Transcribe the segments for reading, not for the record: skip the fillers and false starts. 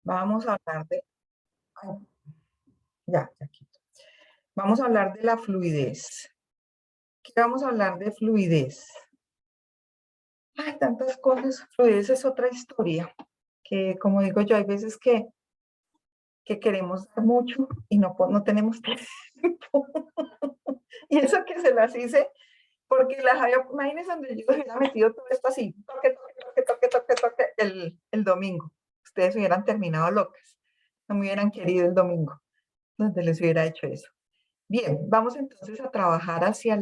Vamos a hablar de, ay, ya quito. Vamos a hablar de la fluidez. ¿Qué vamos a hablar de fluidez? Hay tantas cosas. Fluidez es otra historia, que como digo yo, hay veces que queremos dar mucho y no tenemos tiempo. Y eso que se las hice, porque las había, imagínense donde yo hubiera metido todo esto así, toque, el domingo. Ustedes hubieran terminado locas. No me hubieran querido el domingo, donde les hubiera hecho eso. Bien, vamos entonces a trabajar ¿hacia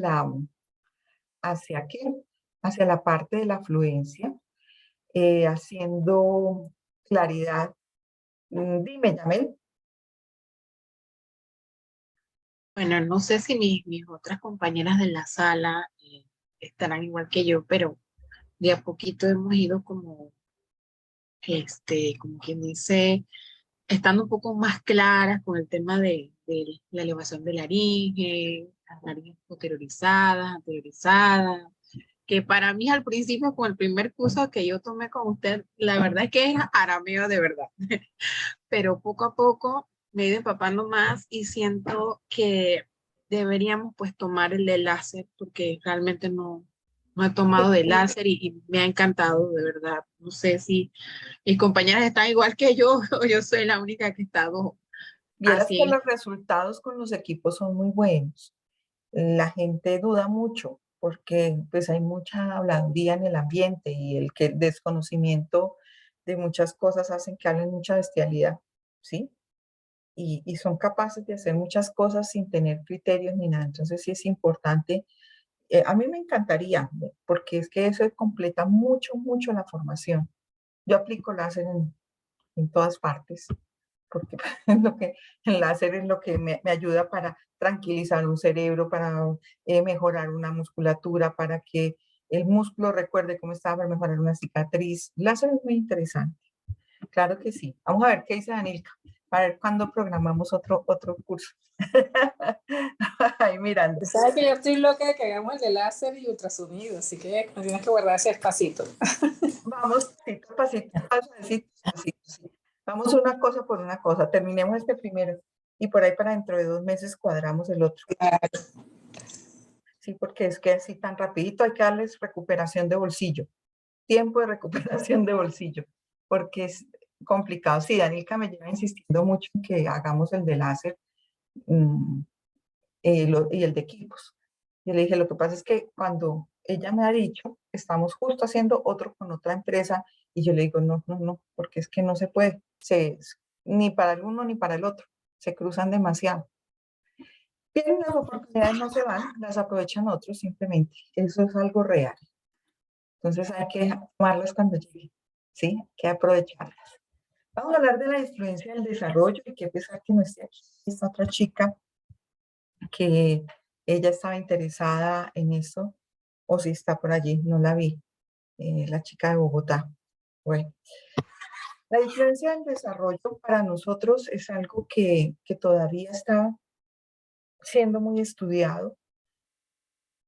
qué? Hacia la parte de la fluencia, haciendo claridad. Dime, Yamel. Bueno, no sé si mis otras compañeras de la sala estarán igual que yo, pero de a poquito hemos ido como quien dice, estando un poco más claras con el tema de la elevación de laringe, las laringes anteriorizadas, que para mí al principio con el primer curso que yo tomé con usted, la verdad es que es arameo de verdad, pero poco a poco me he ido empapando más y siento que deberíamos pues tomar el de láser porque realmente no he tomado de láser y me ha encantado de verdad. No sé si mis compañeras están igual que yo o yo soy la única que he estado Vieras que así. los resultados con los equipos son muy buenos. La gente duda mucho porque pues hay mucha habladuría en el ambiente y el desconocimiento de muchas cosas hacen que hablen mucha bestialidad, ¿sí? Y son capaces de hacer muchas cosas sin tener criterios ni nada. Entonces sí es importante. A mí me encantaría, porque es que eso completa mucho la formación. Yo aplico láser en todas partes, porque es lo que, el láser es lo que me ayuda para tranquilizar un cerebro, para mejorar una musculatura, para que el músculo recuerde cómo estaba, para mejorar una cicatriz. Láser es muy interesante. Claro que sí. Vamos a ver qué dice Danilka. A ver cuándo programamos otro curso. Ahí mirando. Sabes que yo estoy loca de que hagamos el de láser y ultrasonido, así que nos tienes que guardar ese espacito. Vamos, pasito, pasito, sí. Vamos una cosa por una cosa. Terminemos este primero y por ahí para dentro de 2 meses cuadramos el otro. Sí, porque es que así tan rapidito hay que darles recuperación de bolsillo, tiempo de recuperación de bolsillo, porque es complicado. Sí, Danica me lleva insistiendo mucho en que hagamos el de láser y el de equipos. Yo le dije, lo que pasa es que cuando ella me ha dicho, estamos justo haciendo otro con otra empresa, y yo le digo, no, porque es que no se puede, ni para el uno ni para el otro, se cruzan demasiado. Bien, las oportunidades no se van, las aprovechan otros simplemente, eso es algo real. Entonces hay que tomarlas cuando lleguen, ¿sí? Hay que aprovecharlas. Vamos a hablar de la influencia del desarrollo y qué pesar que no esté aquí esta otra chica que ella estaba interesada en eso, o si está por allí, no la vi, la chica de Bogotá. Bueno, la diferencia del desarrollo para nosotros es algo que todavía está siendo muy estudiado.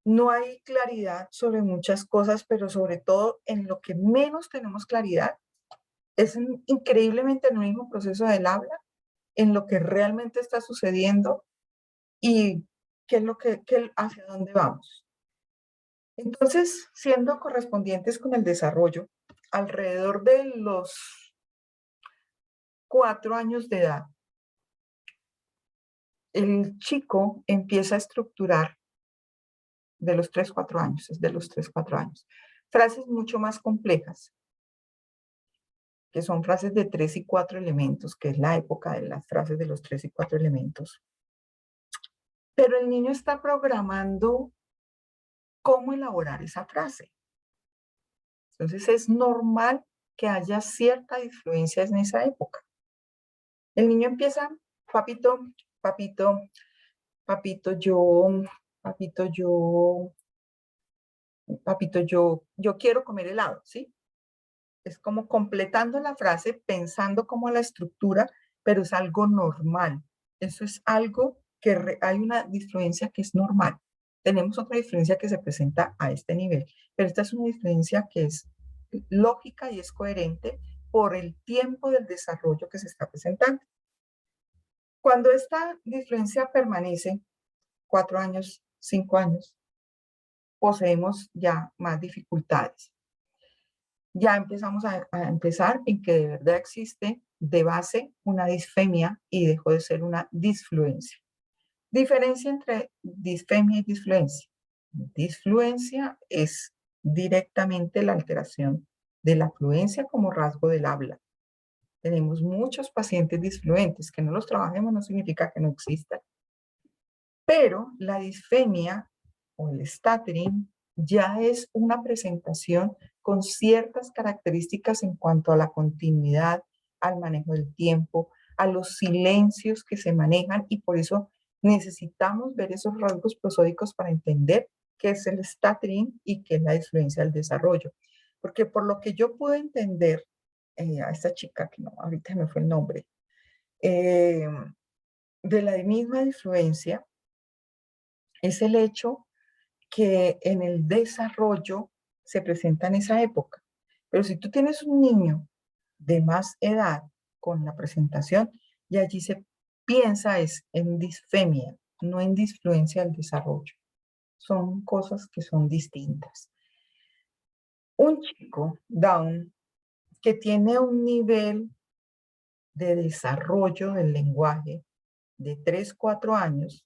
No hay claridad sobre muchas cosas, pero sobre todo en lo que menos tenemos claridad es increíblemente en el mismo proceso del habla, en lo que realmente está sucediendo y qué es hacia dónde vamos. Entonces, siendo correspondientes con el desarrollo, alrededor de los 4 años de edad, el chico empieza a estructurar de los 3, 4 años, es de los 3, 4 años, frases mucho más complejas, que son frases de 3 y 4 elementos, que es la época de las frases de los 3 y 4 elementos. Pero el niño está programando cómo elaborar esa frase. Entonces es normal que haya cierta influencia en esa época. El niño empieza, papito, papito, papito, papito, yo quiero comer helado, ¿sí? Es como completando la frase, pensando como la estructura, pero es algo normal. Eso es algo que hay una diferencia que es normal. Tenemos otra diferencia que se presenta a este nivel, pero esta es una diferencia que es lógica y es coherente por el tiempo del desarrollo que se está presentando. Cuando esta disfluencia permanece 4 años, 5 años, poseemos ya más dificultades. Ya empezamos a empezar en que de verdad existe de base una disfemia y dejó de ser una disfluencia. Diferencia entre disfemia y disfluencia. Disfluencia es directamente la alteración de la fluencia como rasgo del habla. Tenemos muchos pacientes disfluentes. Que no los trabajemos no significa que no existan. Pero la disfemia o el stuttering ya es una presentación con ciertas características en cuanto a la continuidad, al manejo del tiempo, a los silencios que se manejan, y por eso necesitamos ver esos rasgos prosódicos para entender qué es el stuttering y qué es la disfluencia del desarrollo. Porque por lo que yo pude entender a esta chica, que no, ahorita me fue el nombre, de la misma disfluencia, es el hecho que en el desarrollo se presenta en esa época. Pero si tú tienes un niño de más edad con la presentación, y allí se piensa es en disfemia, no en disfluencia del desarrollo. Son cosas que son distintas. Un chico Down que tiene un nivel de desarrollo del lenguaje de 3, 4 años,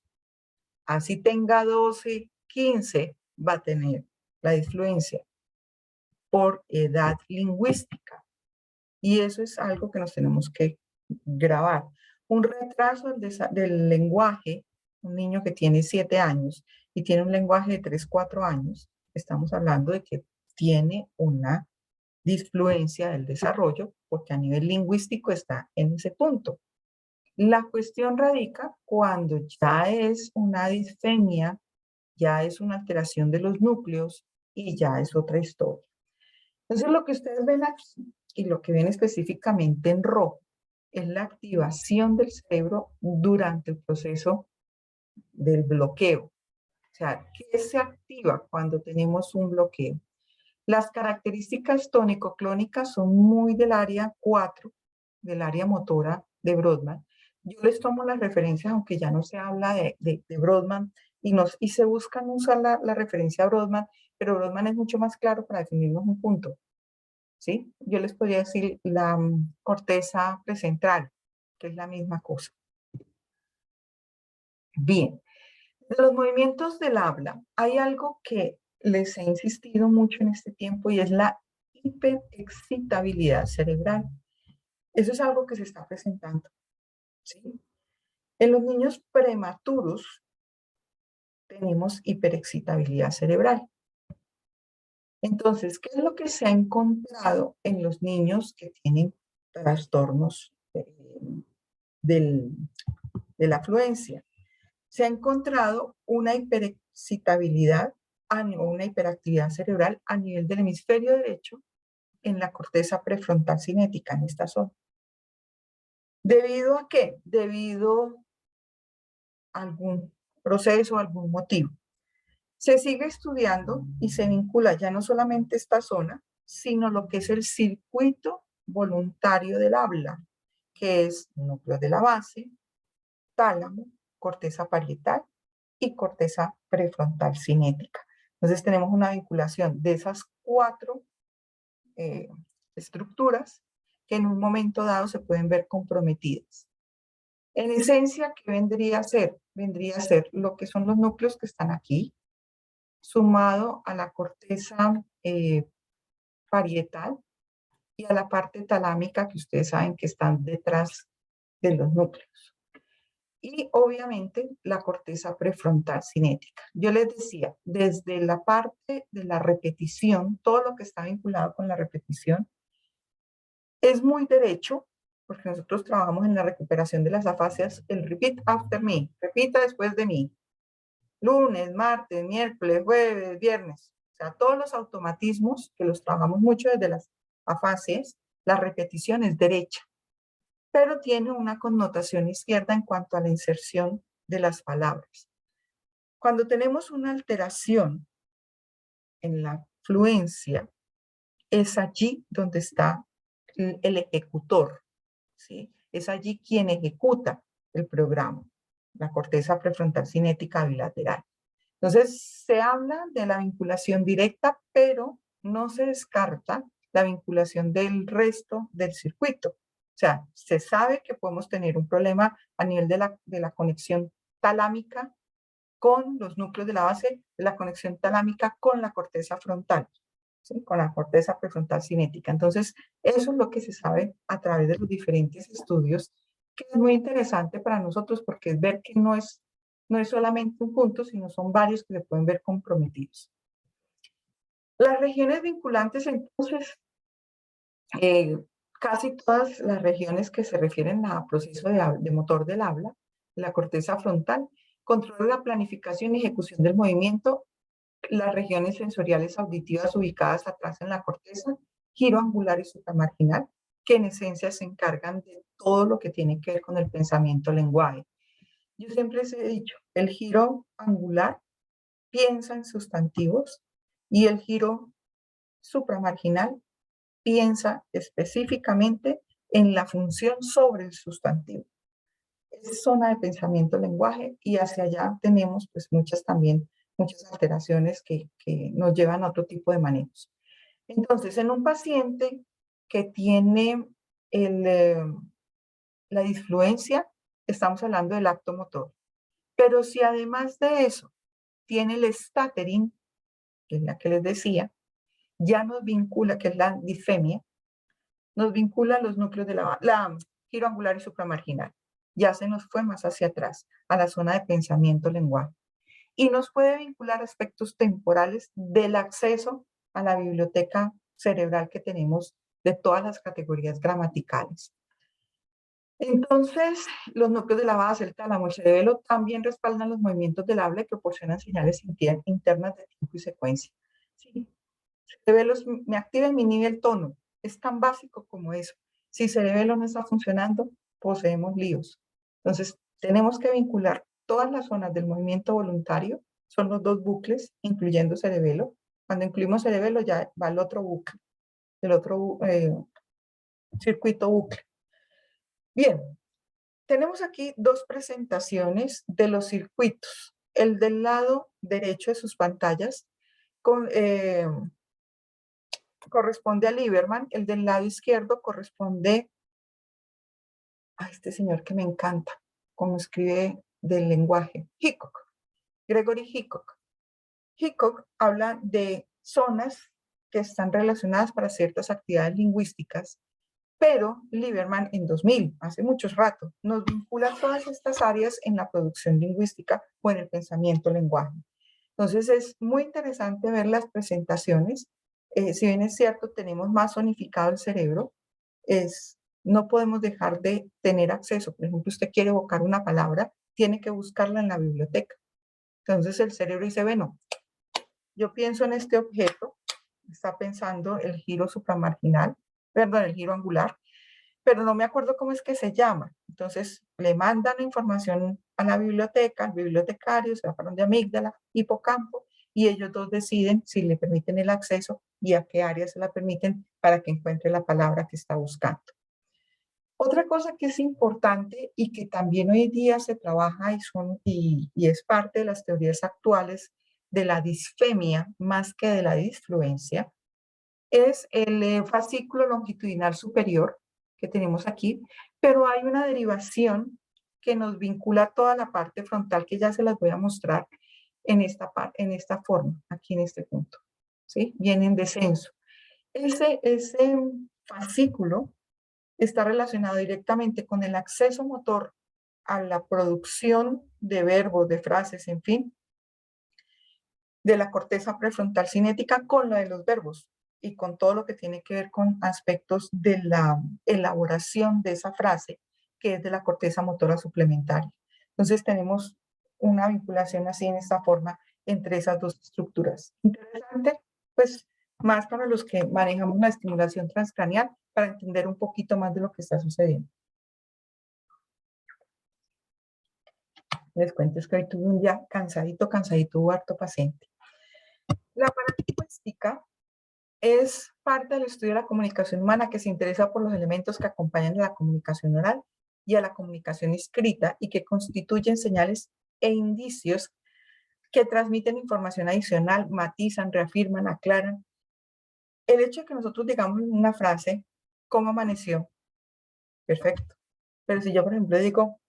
así tenga 12, 15, va a tener la disfluencia por edad lingüística. Y eso es algo que nos tenemos que grabar. Un retraso del lenguaje, un niño que tiene 7 años y tiene un lenguaje de 3, 4 años, estamos hablando de que tiene una disfluencia del desarrollo porque a nivel lingüístico está en ese punto. La cuestión radica cuando ya es una disfemia, ya es una alteración de los núcleos y ya es otra historia. Entonces lo que ustedes ven aquí y lo que ven específicamente en rojo es la activación del cerebro durante el proceso del bloqueo. O sea, ¿qué se activa cuando tenemos un bloqueo? Las características tónico-clónicas son muy del área 4, del área motora de Brodmann. Yo les tomo las referencias, aunque ya no se habla de Brodmann, y se buscan usar la referencia a Brodmann, pero Brodmann es mucho más claro para definirnos un punto. ¿Sí? Yo les podría decir la corteza precentral, que es la misma cosa. Bien, de los movimientos del habla, hay algo que les he insistido mucho en este tiempo y es la hiperexcitabilidad cerebral. Eso es algo que se está presentando. ¿Sí? En los niños prematuros tenemos hiperexcitabilidad cerebral. Entonces, ¿qué es lo que se ha encontrado en los niños que tienen trastornos de la afluencia? Se ha encontrado una hiperexcitabilidad o una hiperactividad cerebral a nivel del hemisferio derecho en la corteza prefrontal cinética, en esta zona. ¿Debido a qué? Debido a algún proceso, algún motivo. Se sigue estudiando y se vincula ya no solamente esta zona, sino lo que es el circuito voluntario del habla, que es núcleo de la base, tálamo, corteza parietal y corteza prefrontal cinética. Entonces tenemos una vinculación de esas 4 estructuras que en un momento dado se pueden ver comprometidas. En esencia, ¿qué vendría a ser? Vendría a ser lo que son los núcleos que están aquí, sumado a la corteza parietal y a la parte talámica que ustedes saben que están detrás de los núcleos. Y obviamente la corteza prefrontal cinética. Yo les decía, desde la parte de la repetición, todo lo que está vinculado con la repetición, es muy derecho, porque nosotros trabajamos en la recuperación de las afasias, el repeat after me, repita después de mí, lunes, martes, miércoles, jueves, viernes. O sea, todos los automatismos que los trabajamos mucho desde las afasias, la repetición es derecha, pero tiene una connotación izquierda en cuanto a la inserción de las palabras. Cuando tenemos una alteración en la fluencia, es allí donde está el ejecutor, ¿sí? Es allí quien ejecuta el programa, la corteza prefrontal cinética bilateral. Entonces, se habla de la vinculación directa, pero no se descarta la vinculación del resto del circuito. O sea, se sabe que podemos tener un problema a nivel de la conexión talámica con los núcleos de la base, de la conexión talámica con la corteza frontal, ¿sí? Con la corteza prefrontal cinética. Entonces, eso es lo que se sabe a través de los diferentes estudios, que es muy interesante para nosotros porque es ver que no es solamente un punto, sino son varios que se pueden ver comprometidos. Las regiones vinculantes, entonces, casi todas las regiones que se refieren a proceso de motor del habla, la corteza frontal, controla la planificación y ejecución del movimiento, las regiones sensoriales auditivas ubicadas atrás en la corteza, giro angular y supramarginal, que en esencia se encargan de todo lo que tiene que ver con el pensamiento lenguaje. Yo siempre les he dicho, el giro angular piensa en sustantivos y el giro supramarginal piensa específicamente en la función sobre el sustantivo. Es zona de pensamiento lenguaje y hacia allá tenemos pues muchas alteraciones que nos llevan a otro tipo de manejos. Entonces, en un paciente que tiene la disfluencia, estamos hablando del acto motor. Pero si además de eso tiene el stuttering, que es la que les decía, ya nos vincula, que es la disfemia, nos vincula los núcleos de la giro angular y supramarginal. Ya se nos fue más hacia atrás, a la zona de pensamiento lenguaje. Y nos puede vincular aspectos temporales del acceso a la biblioteca cerebral que tenemos de todas las categorías gramaticales. Entonces, los núcleos de la base, el tálamo, el cerebelo también respaldan los movimientos del habla y proporcionan señales internas de tiempo y secuencia. ¿Sí? Cerebelo me activa mi nivel tono. Es tan básico como eso. Si cerebelo no está funcionando, poseemos líos. Entonces, tenemos que vincular todas las zonas del movimiento voluntario, son los dos bucles, incluyendo cerebelo. Cuando incluimos cerebelo ya va el otro bucle, el otro circuito bucle. Bien, tenemos aquí dos presentaciones de los circuitos. El del lado derecho de sus pantallas corresponde a Lieberman, el del lado izquierdo corresponde a este señor que me encanta, como escribe del lenguaje, Hickok, Gregory Hickok. Hickok habla de zonas que están relacionadas para ciertas actividades lingüísticas, pero Lieberman en 2000, hace mucho rato, nos vincula todas estas áreas en la producción lingüística o en el pensamiento lenguaje. Entonces es muy interesante ver las presentaciones. Si bien es cierto, tenemos más zonificado el cerebro, no podemos dejar de tener acceso. Por ejemplo, usted quiere evocar una palabra, tiene que buscarla en la biblioteca. Entonces el cerebro dice, bueno, yo pienso en este objeto, está pensando el giro supramarginal, perdón, el giro angular, pero no me acuerdo cómo es que se llama. Entonces le mandan la información a la biblioteca, al bibliotecario, se va para donde amígdala, hipocampo, y ellos dos deciden si le permiten el acceso y a qué área se la permiten para que encuentre la palabra que está buscando. Otra cosa que es importante y que también hoy día se trabaja y es parte de las teorías actuales de la disfemia más que de la disfluencia, es el fascículo longitudinal superior que tenemos aquí, pero hay una derivación que nos vincula toda la parte frontal que ya se las voy a mostrar en esta forma, aquí en este punto, ¿sí? Viene en descenso. Ese fascículo está relacionado directamente con el acceso motor a la producción de verbos, de frases, en fin, de la corteza prefrontal cinética con la de los verbos y con todo lo que tiene que ver con aspectos de la elaboración de esa frase, que es de la corteza motora suplementaria. Entonces tenemos una vinculación así en esta forma entre esas dos estructuras. Interesante, pues más para los que manejamos la estimulación transcranial para entender un poquito más de lo que está sucediendo. Les cuento es que hoy tuve un día cansadito, hubo harto paciente. La paralingüística Es parte del estudio de la comunicación humana que se interesa por los elementos que acompañan a la comunicación oral y a la comunicación escrita y que constituyen señales e indicios que transmiten información adicional, matizan, reafirman, aclaran. El hecho de que nosotros digamos en una frase, ¿cómo amaneció? Perfecto. Pero si yo, por ejemplo, digo,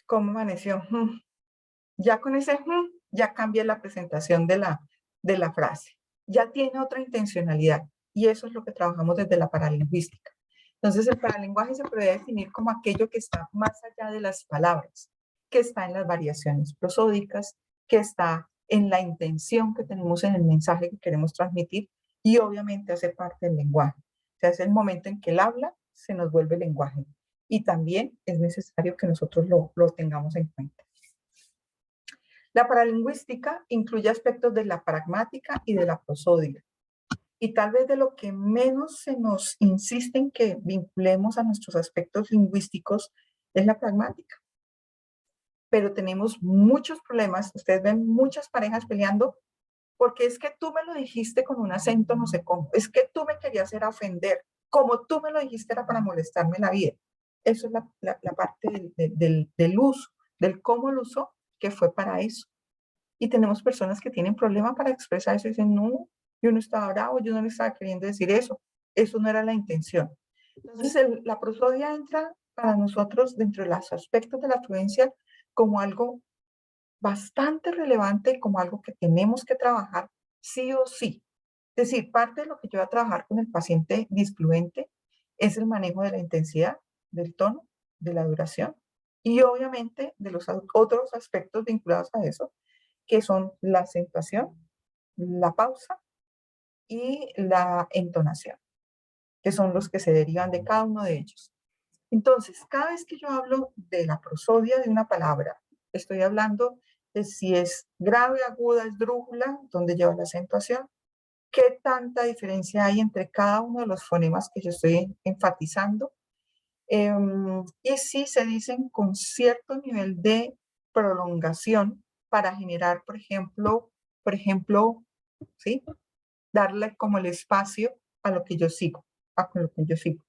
¿cómo amaneció? Ya con ese, ya cambia la presentación de la frase. Ya tiene otra intencionalidad. Y eso es lo que trabajamos desde la paralingüística. Entonces, el paralenguaje se puede definir como aquello que está más allá de las palabras, que está en las variaciones prosódicas, que está en la intención que tenemos en el mensaje que queremos transmitir y obviamente hace parte del lenguaje. O sea, es el momento en que el habla se nos vuelve lenguaje y también es necesario que nosotros lo tengamos en cuenta. La paralingüística incluye aspectos de la pragmática y de la prosódica. Y tal vez de lo que menos se nos insiste en que vinculemos a nuestros aspectos lingüísticos es la pragmática. Pero tenemos muchos problemas, ustedes ven muchas parejas peleando porque es que tú me lo dijiste con un acento no sé cómo, es que tú me querías hacer ofender, como tú me lo dijiste era para molestarme la vida. Eso es la parte del uso, del cómo lo usó, que fue para eso. Y tenemos personas que tienen problemas para expresar eso y dicen, no, yo no estaba bravo, yo no le estaba queriendo decir eso no era la intención. Entonces la prosodia entra para nosotros dentro de los aspectos de la fluencia como algo bastante relevante, como algo que tenemos que trabajar sí o sí. Es decir, parte de lo que yo voy a trabajar con el paciente disfluente es el manejo de la intensidad, del tono, de la duración y obviamente de los otros aspectos vinculados a eso, que son la acentuación, la pausa y la entonación, que son los que se derivan de cada uno de ellos. Entonces, cada vez que yo hablo de la prosodia de una palabra, estoy hablando de si es grave, aguda, esdrújula, donde lleva la acentuación, qué tanta diferencia hay entre cada uno de los fonemas que yo estoy enfatizando, y si se dicen con cierto nivel de prolongación para generar, por ejemplo, ¿sí? Darle como el espacio a lo que yo sigo, a lo que yo sigo.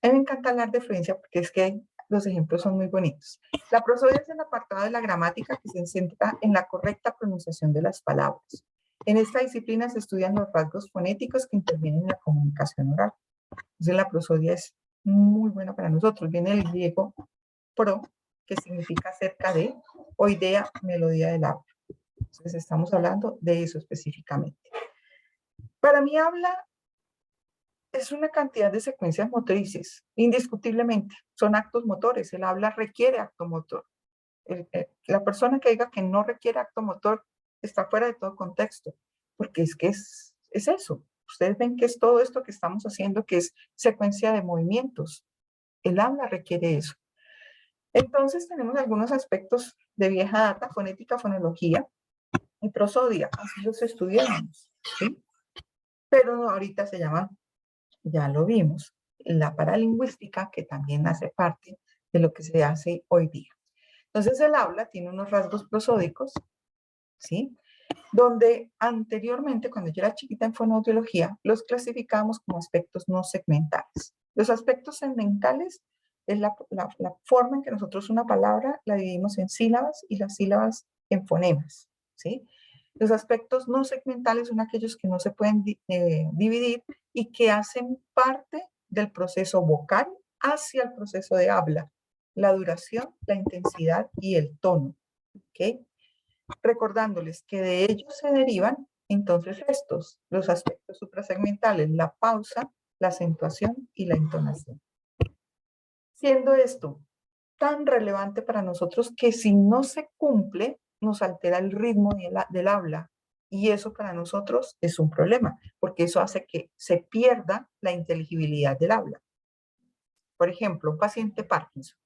A mí me encanta hablar de fluencia porque es que los ejemplos son muy bonitos. La prosodia es el apartado de la gramática que se centra en la correcta pronunciación de las palabras. En esta disciplina se estudian los rasgos fonéticos que intervienen en la comunicación oral. Entonces la prosodia es muy buena para nosotros. Viene del griego pro, que significa cerca de, o idea, melodía del habla. Entonces estamos hablando de eso específicamente. Para mí habla es una cantidad de secuencias motrices, indiscutiblemente. Son actos motores. El habla requiere acto motor. La persona que diga que no requiere acto motor está fuera de todo contexto, porque es que es eso. Ustedes ven que es todo esto que estamos haciendo, que es secuencia de movimientos. El habla requiere eso. Entonces tenemos algunos aspectos de vieja data, fonética, fonología y prosodia. Así los estudiamos, ¿sí? Pero ahorita se llaman, ya lo vimos, la paralingüística, que también hace parte de lo que se hace hoy día. Entonces el habla tiene unos rasgos prosódicos, ¿sí? Donde anteriormente, cuando yo era chiquita en fonoaudiología, los clasificábamos como aspectos no segmentales. Los aspectos segmentales es la forma en que nosotros una palabra la dividimos en sílabas y las sílabas en fonemas, ¿sí? Los aspectos no segmentales son aquellos que no se pueden dividir y que hacen parte del proceso vocal hacia el proceso de habla, la duración, la intensidad y el tono, ¿ok? Recordándoles que de ellos se derivan entonces estos, los aspectos suprasegmentales, la pausa, la acentuación y la entonación. Siendo esto tan relevante para nosotros que si no se cumple, nos altera el ritmo del habla. Y eso para nosotros es un problema, porque eso hace que se pierda la inteligibilidad del habla. Por ejemplo, un paciente Parkinson,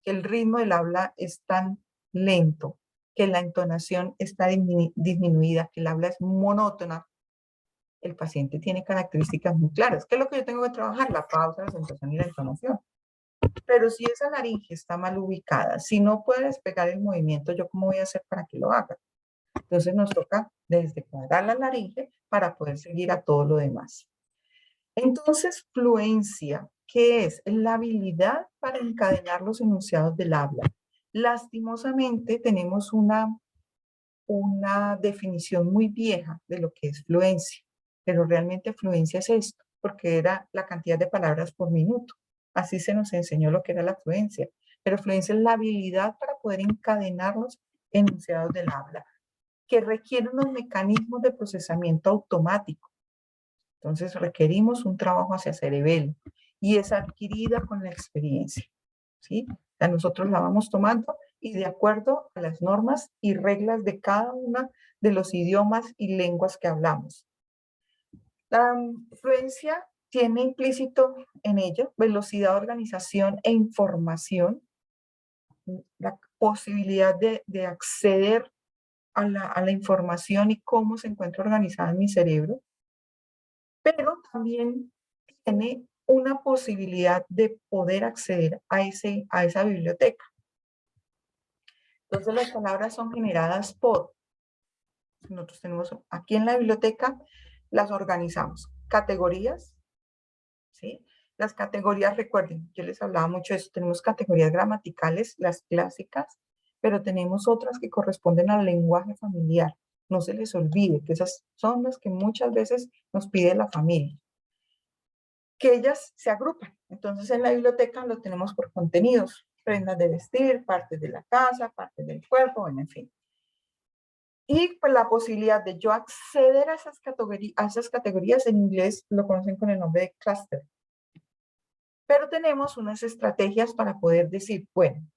que el ritmo del habla es tan lento, que la entonación está disminuida, que el habla es monótona, el paciente tiene características muy claras. ¿Qué es lo que yo tengo que trabajar? La pausa, la acentuación y la entonación. Pero si esa laringe está mal ubicada, si no puede despegar el movimiento, ¿yo cómo voy a hacer para que lo haga? Entonces Entonces nos toca desde cuadrar la laringe para poder seguir a todo lo demás. Entonces, fluencia, ¿qué es? La habilidad para encadenar los enunciados del habla. Lastimosamente tenemos una definición muy vieja de lo que es fluencia, pero realmente fluencia es esto, porque era la cantidad de palabras por minuto. Así se nos enseñó lo que era la fluencia, pero fluencia es la habilidad para poder encadenar los enunciados del habla, que requiere unos mecanismos de procesamiento automático. Entonces requerimos un trabajo hacia cerebelo y es adquirida con la experiencia, ¿sí? O sea, nosotros la vamos tomando y de acuerdo a las normas y reglas de cada una de los idiomas y lenguas que hablamos. La fluencia tiene implícito en ello velocidad, organización e información, la posibilidad de acceder a la información y cómo se encuentra organizada en mi cerebro, pero también tiene una posibilidad de poder acceder a esa biblioteca. Entonces las palabras son generadas por, nosotros tenemos aquí en la biblioteca, las organizamos, categorías, ¿sí? Las categorías, recuerden, yo les hablaba mucho de eso, tenemos categorías gramaticales, las clásicas, pero tenemos otras que corresponden al lenguaje familiar. No se les olvide que esas son las que muchas veces nos pide la familia, que ellas se agrupan. Entonces en la biblioteca lo tenemos por contenidos, prendas de vestir, partes de la casa, partes del cuerpo, en fin. Y pues la posibilidad de yo acceder a esas categorías en inglés lo conocen con el nombre de cluster. Pero tenemos unas estrategias para poder decir, bueno,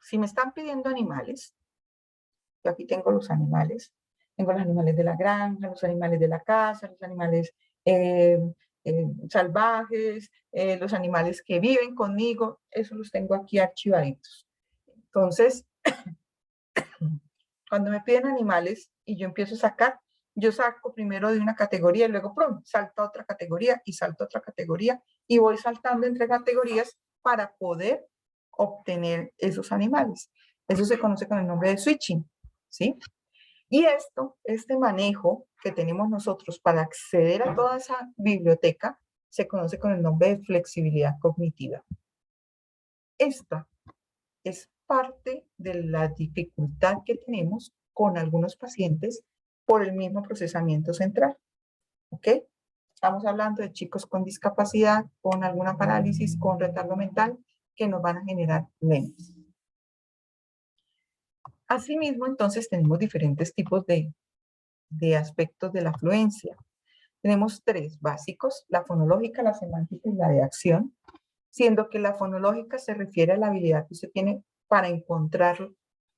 si me están pidiendo animales, yo aquí tengo los animales de la granja, los animales de la casa, los animales salvajes, los animales que viven conmigo, eso los tengo aquí archivaditos. Entonces, cuando me piden animales y yo empiezo a sacar, yo saco primero de una categoría y luego ¡prum!, salto a otra categoría y salto a otra categoría y voy saltando entre categorías para poder obtener esos animales. Eso se conoce con el nombre de switching, ¿sí? Y este manejo que tenemos nosotros para acceder a toda esa biblioteca se conoce con el nombre de flexibilidad cognitiva. Esta es parte de la dificultad que tenemos con algunos pacientes por el mismo procesamiento central. ¿Ok? Estamos hablando de chicos con discapacidad, con alguna parálisis, con retardo mental, que nos van a generar lentes. Asimismo, entonces, tenemos diferentes tipos de aspectos de la fluencia. Tenemos tres básicos: la fonológica, la semántica y la de acción, siendo que la fonológica se refiere a la habilidad que usted tiene para encontrar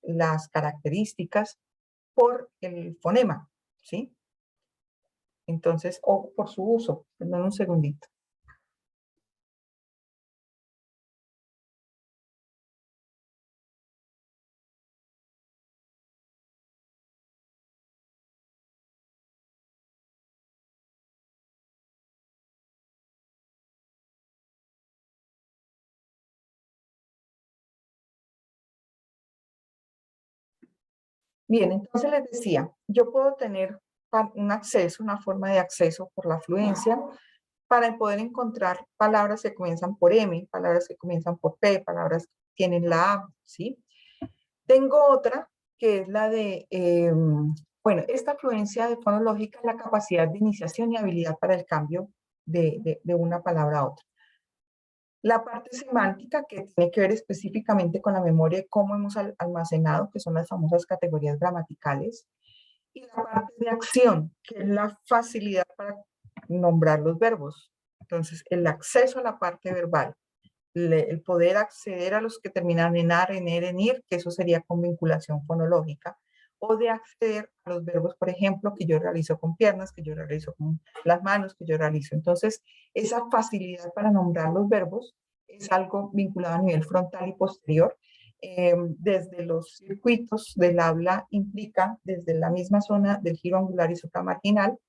las características por el fonema, ¿sí? Entonces, o por su uso. Perdón un segundito. Bien, entonces les decía, yo puedo tener un acceso, una forma de acceso por la fluencia para poder encontrar palabras que comienzan por M, palabras que comienzan por P, palabras que tienen la A, ¿sí? Tengo otra que es la de, bueno, esta fluencia de fonológica es la capacidad de iniciación y habilidad para el cambio de una palabra a otra. La parte semántica, que tiene que ver específicamente con la memoria y cómo hemos almacenado, que son las famosas categorías gramaticales. Y la parte de acción, que es la facilidad para nombrar los verbos. Entonces, el acceso a la parte verbal, el poder acceder a los que terminan en ar, en er, en ir, que eso sería con vinculación fonológica, o de acceder a los verbos, por ejemplo, que yo realizo con piernas, que yo realizo con las manos, que yo realizo. Entonces, esa facilidad para nombrar los verbos es algo vinculado a nivel frontal y posterior. Desde los circuitos del habla implica desde la misma zona del giro angular y supramarginal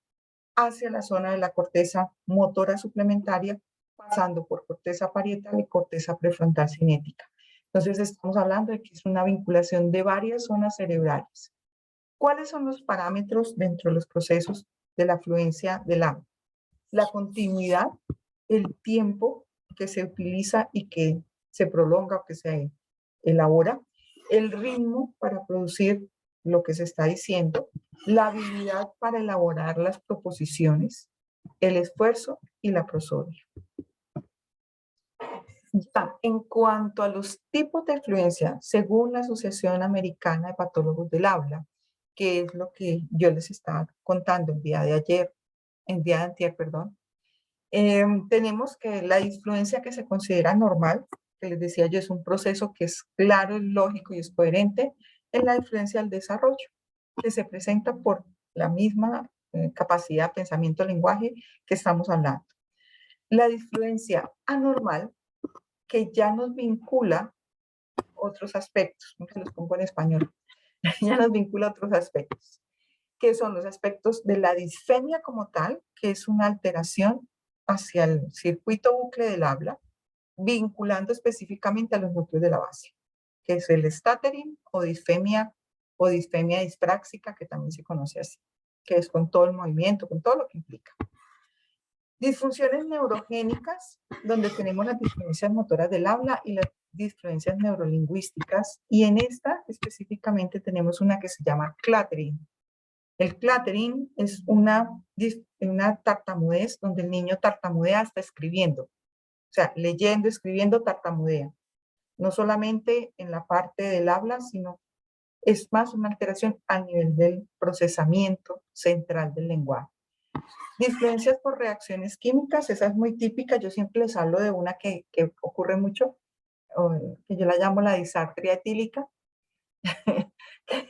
hacia la zona de la corteza motora suplementaria, pasando por corteza parietal y corteza prefrontal cinética. Entonces estamos hablando de que es una vinculación de varias zonas cerebrales. ¿Cuáles son los parámetros dentro de los procesos de la fluencia del habla? La continuidad, el tiempo que se utiliza y que se prolonga o que se elabora, el ritmo para producir lo que se está diciendo, la habilidad para elaborar las proposiciones, el esfuerzo y la prosodia. Ya, en cuanto a los tipos de fluencia, según la Asociación Americana de Patólogos del Habla, que es lo que yo les estaba contando el día de antier, perdón, tenemos que la disfluencia que se considera normal, que les decía yo, es un proceso que es claro, es lógico y es coherente, es la disfluencia del desarrollo, que se presenta por la misma capacidad, pensamiento, lenguaje que estamos hablando. La disfluencia anormal, que ya nos vincula otros aspectos, no se los pongo en español, ya nos vincula otros aspectos, que son los aspectos de la disfemia como tal, que es una alteración hacia el circuito bucle del habla, vinculando específicamente a los núcleos de la base, que es el stuttering o disfemia dispráxica, que también se conoce así, que es con todo el movimiento, con todo lo que implica. Disfunciones neurogénicas, donde tenemos las disfluencias motoras del habla y las disfluencias neurolingüísticas, y en esta específicamente tenemos una que se llama clattering. El clattering es una tartamudez donde el niño tartamudea hasta escribiendo, o sea, leyendo, escribiendo, tartamudea. No solamente en la parte del habla, sino es más una alteración a nivel del procesamiento central del lenguaje. Disfluencias por reacciones químicas, esa es muy típica, yo siempre les hablo de una que ocurre mucho, que yo la llamo la disartria etílica, que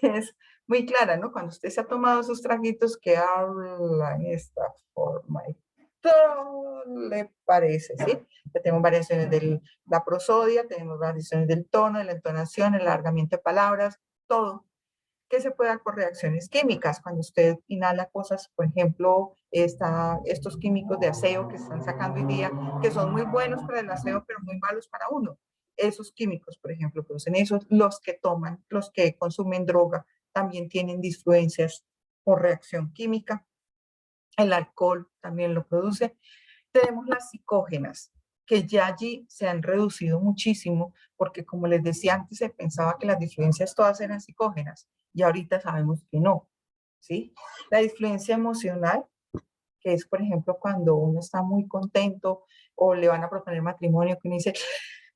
es muy clara, ¿no? Cuando usted se ha tomado sus traguitos que habla en esta forma y todo le parece, ¿sí? Que tenemos variaciones de la prosodia, tenemos variaciones del tono, de la entonación, el alargamiento de palabras, todo. Que se puede dar por reacciones químicas. Cuando usted inhala cosas, por ejemplo, estos químicos de aseo que están sacando hoy día, que son muy buenos para el aseo, pero muy malos para uno. Esos químicos, por ejemplo, producen esos. Los que toman, los que consumen droga, también tienen disfluencias por reacción química. El alcohol también lo produce. Tenemos las psicógenas, que ya allí se han reducido muchísimo, porque como les decía antes, se pensaba que las disfluencias todas eran psicógenas, y ahorita sabemos que no, ¿sí? La disfluencia emocional, que es, por ejemplo, cuando uno está muy contento o le van a proponer matrimonio, que uno dice,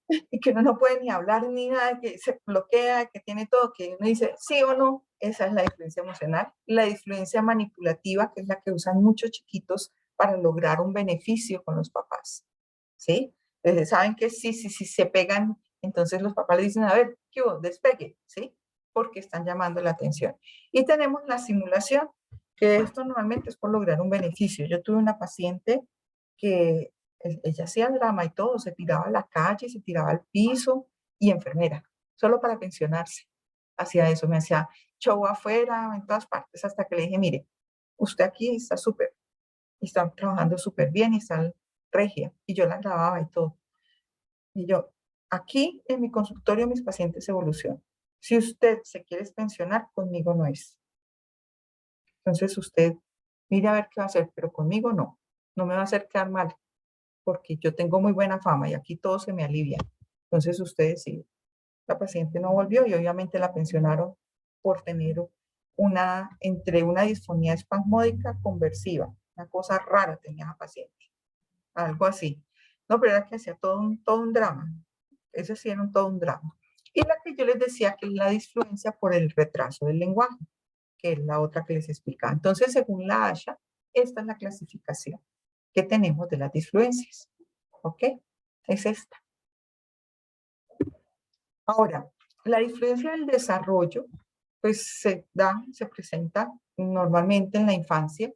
y que uno no puede ni hablar ni nada, que se bloquea, que tiene todo, que uno dice sí o no, esa es la disfluencia emocional. La disfluencia manipulativa, que es la que usan muchos chiquitos para lograr un beneficio con los papás, ¿sí? Entonces saben que sí, se pegan, entonces los papás le dicen, a ver, ¿qué hubo? Despegue, ¿sí? Porque están llamando la atención. Y tenemos la simulación, que esto normalmente es por lograr un beneficio. Yo tuve una paciente que ella hacía drama y todo, se tiraba a la calle, se tiraba al piso, y enfermera, solo para pensionarse. Hacía eso, me hacía show afuera, en todas partes, hasta que le dije, mire, usted aquí está súper, está trabajando súper bien y está regia, y yo la grababa y todo. Y yo, aquí en mi consultorio mis pacientes evolucionan. Si usted se quiere pensionar, conmigo no es. Entonces usted mire a ver qué va a hacer, pero conmigo no. No me va a hacer quedar mal, porque yo tengo muy buena fama y aquí todo se me alivia. Entonces usted decide. La paciente no volvió y obviamente la pensionaron por tener entre una disfonía espasmódica conversiva. Una cosa rara tenía la paciente. Algo así. No, pero era que hacía todo un drama. Ese sí era todo un drama. Y la que yo les decía que es la disfluencia por el retraso del lenguaje, que es la otra que les explicaba. Entonces, según la ASHA, esta es la clasificación que tenemos de las disfluencias. ¿Ok? Es esta. Ahora, la disfluencia del desarrollo, pues se presenta normalmente en la infancia,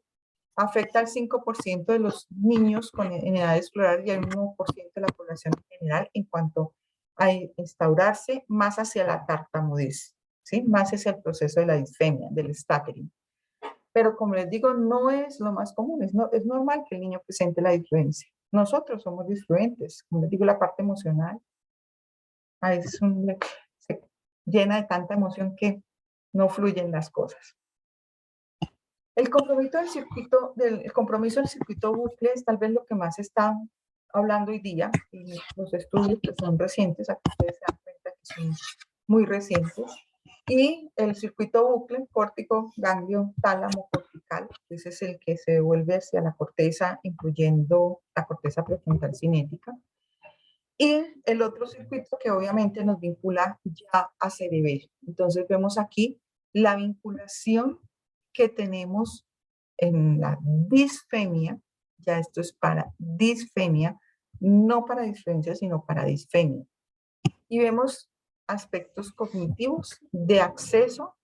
afecta al 5% de los niños en edad escolar y al 1% de la población en general en cuanto a instaurarse más hacia la tartamudez, ¿sí? Más hacia el proceso de la disfemia, del stuttering. Pero como les digo, no es lo más común, es normal que el niño presente la disfluencia. Nosotros somos disfluentes, como les digo, la parte emocional, a veces se llena de tanta emoción que no fluyen las cosas. El compromiso del circuito bucle es tal vez lo que más está hablando hoy día, y los estudios que son recientes, aquí ustedes se dan cuenta que son muy recientes, y el circuito bucle, córtico, ganglio, tálamo, cortical, ese es el que se devuelve hacia la corteza, incluyendo la corteza prefrontal cinética, y el otro circuito que obviamente nos vincula ya a cerebelo. Entonces vemos aquí la vinculación que tenemos en la disfemia, ya esto es para disfemia, no para disfemencia, sino para disfemia. Y vemos aspectos cognitivos de acceso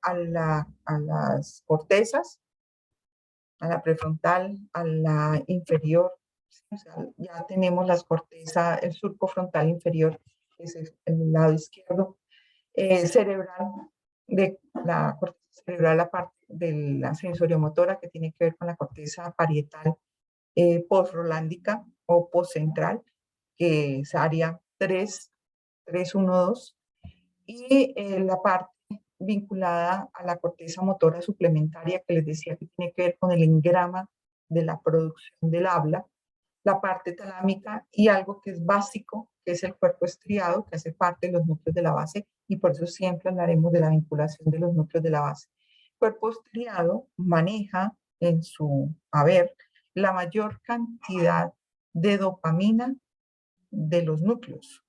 a las cortezas, a la prefrontal, a la inferior. O sea, ya tenemos las cortezas, el surco frontal inferior, que es el lado izquierdo, cerebral, de la corteza cerebral, la parte de la sensoriomotora que tiene que ver con la corteza parietal postrolándica o postcentral, que es área 3, 1, 2, y la parte vinculada a la corteza motora suplementaria que les decía que tiene que ver con el engrama de la producción del habla, la parte talámica y algo que es básico, que es el cuerpo estriado, que hace parte de los núcleos de la base, y por eso siempre hablaremos de la vinculación de los núcleos de la base. Cuerpo estriado maneja en su haber la mayor cantidad de dopamina de los núcleos.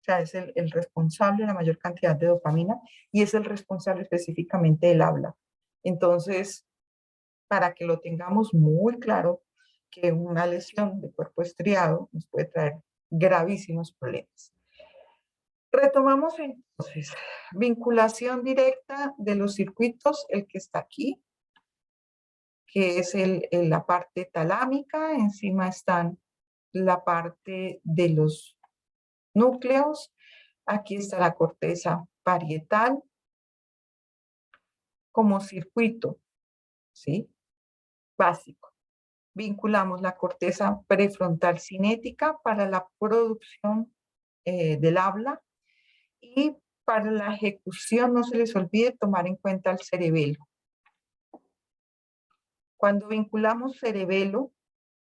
O sea, es el responsable de la mayor cantidad de dopamina y es el responsable específicamente del habla. Entonces, para que lo tengamos muy claro, que una lesión de cuerpo estriado nos puede traer gravísimos problemas. Retomamos entonces, vinculación directa de los circuitos, el que está aquí, que es la parte talámica, encima están la parte de los núcleos, aquí está la corteza parietal como circuito, ¿sí? Básico. Vinculamos la corteza prefrontal cinética para la producción del habla y para la ejecución no se les olvide tomar en cuenta el cerebelo. Cuando vinculamos cerebelo,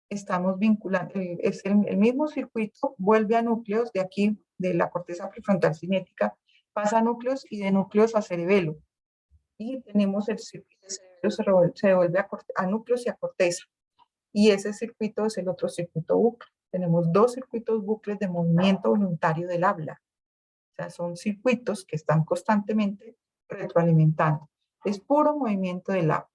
estamos vinculando, es el mismo circuito, vuelve a núcleos de aquí, de la corteza prefrontal cinética, pasa a núcleos y de núcleos a cerebelo. Y tenemos el circuito de cerebelo, se devuelve a núcleos y a corteza. Y ese circuito es el otro circuito bucle. Tenemos dos circuitos bucles de movimiento voluntario del habla. O sea, son circuitos que están constantemente retroalimentando. Es puro movimiento del habla.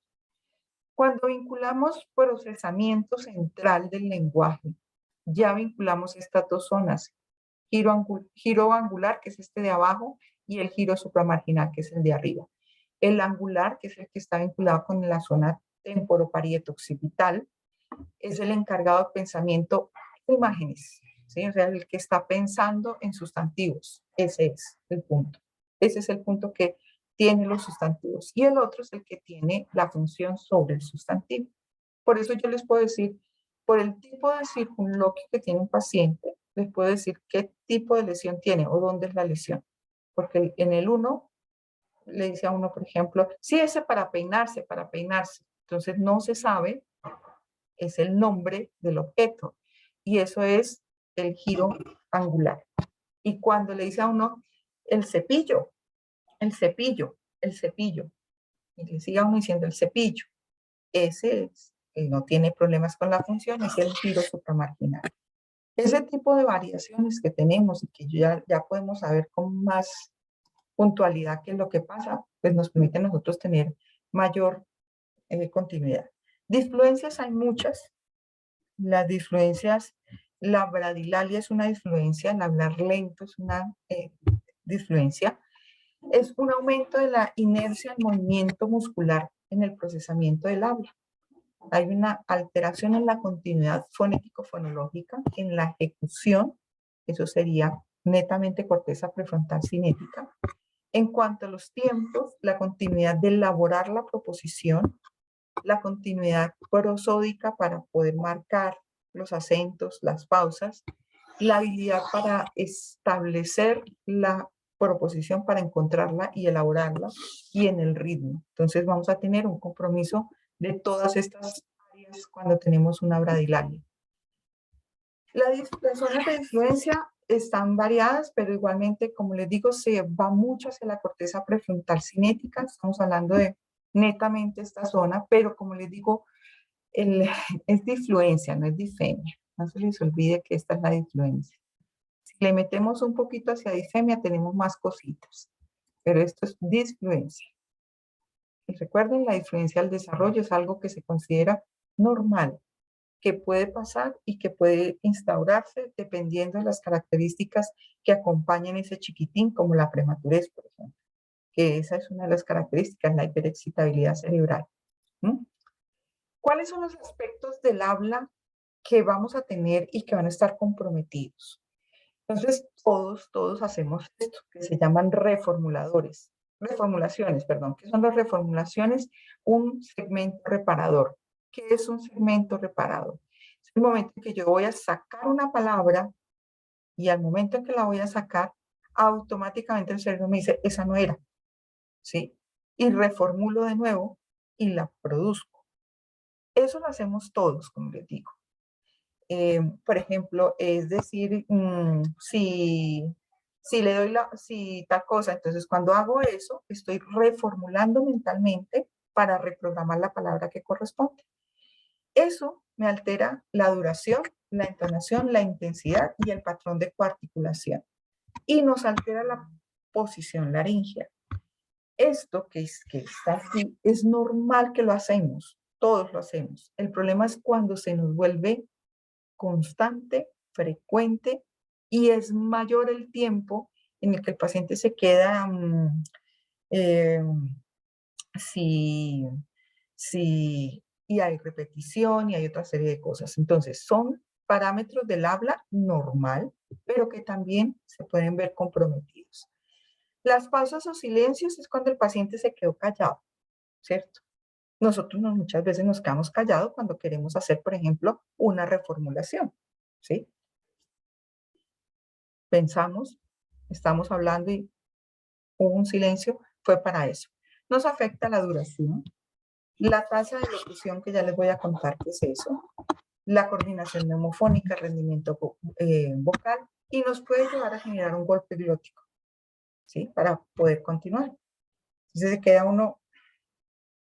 Cuando vinculamos procesamiento central del lenguaje, ya vinculamos estas dos zonas. Giro angular, que es este de abajo, y el giro supramarginal, que es el de arriba. El angular, que es el que está vinculado con la zona temporoparieto-occipital, es el encargado de pensamiento imágenes, ¿sí? O sea, el que está pensando en sustantivos. Ese es el punto. Ese es el punto que tiene los sustantivos. Y el otro es el que tiene la función sobre el sustantivo. Por eso yo les puedo decir, por el tipo de circunloquio que tiene un paciente, les puedo decir qué tipo de lesión tiene o dónde es la lesión. Porque en el 1 le dice a uno, por ejemplo, sí, ese para peinarse, para peinarse. Entonces no se sabe, es el nombre del objeto. Y eso es el giro angular. Y cuando le dice a uno, el cepillo, el cepillo, el cepillo, y le sigue a uno diciendo el cepillo, ese es, que no tiene problemas con la función, es el giro supramarginal. Ese tipo de variaciones que tenemos y que ya podemos saber con más puntualidad qué es lo que pasa, pues nos permite a nosotros tener mayor continuidad. Disfluencias hay muchas. Las disfluencias, la bradilalia es una disfluencia, el hablar lento es una disfluencia. Es un aumento de la inercia al movimiento muscular en el procesamiento del habla. Hay una alteración en la continuidad fonético-fonológica, en la ejecución, eso sería netamente corteza prefrontal cinética. En cuanto a los tiempos, la continuidad de elaborar la proposición, la continuidad prosódica para poder marcar los acentos, las pausas, la habilidad para establecer la proposición, para encontrarla y elaborarla, y en el ritmo. Entonces vamos a tener un compromiso de todas estas áreas cuando tenemos una bradilalia. Las zonas de influencia están variadas, pero igualmente, como les digo, se va mucho hacia la corteza prefrontal cinética. Estamos hablando de netamente esta zona, pero como les digo, es difluencia, no es difemia. No se les olvide que esta es la difluencia. Si le metemos un poquito hacia difemia, tenemos más cositas, pero esto es disfluencia. Y recuerden, la difluencia al desarrollo es algo que se considera normal, que puede pasar y que puede instaurarse dependiendo de las características que acompañan ese chiquitín, como la prematurez, por ejemplo, que esa es una de las características, la hiperexcitabilidad cerebral. ¿Cuáles son los aspectos del habla que vamos a tener y que van a estar comprometidos? Entonces, todos hacemos esto, que se llaman reformulaciones, perdón. ¿Qué son las reformulaciones? Un segmento reparador. ¿Qué es un segmento reparador? Es el momento en que yo voy a sacar una palabra y al momento en que la voy a sacar, automáticamente el cerebro me dice, esa no era, ¿sí? Y reformulo de nuevo y la produzco. Eso lo hacemos todos, como les digo. Por ejemplo, es decir, si le doy si tal cosa, entonces cuando hago eso, estoy reformulando mentalmente para reprogramar la palabra que corresponde. Eso me altera la duración, la entonación, la intensidad y el patrón de coarticulación. Y nos altera la posición laringea. Esto que está aquí es normal que lo hacemos, todos lo hacemos. El problema es cuando se nos vuelve constante, frecuente y es mayor el tiempo en el que el paciente se queda y hay repetición y hay otra serie de cosas. Entonces, son parámetros del habla normal, pero que también se pueden ver comprometidos. Las pausas o silencios es cuando el paciente se quedó callado, ¿cierto? Nosotros muchas veces nos quedamos callados cuando queremos hacer, por ejemplo, una reformulación, ¿sí? Pensamos, estamos hablando y hubo un silencio, fue para eso. Nos afecta la duración, la tasa de locución, que ya les voy a contar qué es eso, la coordinación neumofónica, el rendimiento vocal, y nos puede llevar a generar un golpe glótico, ¿sí? Para poder continuar. Entonces se queda uno,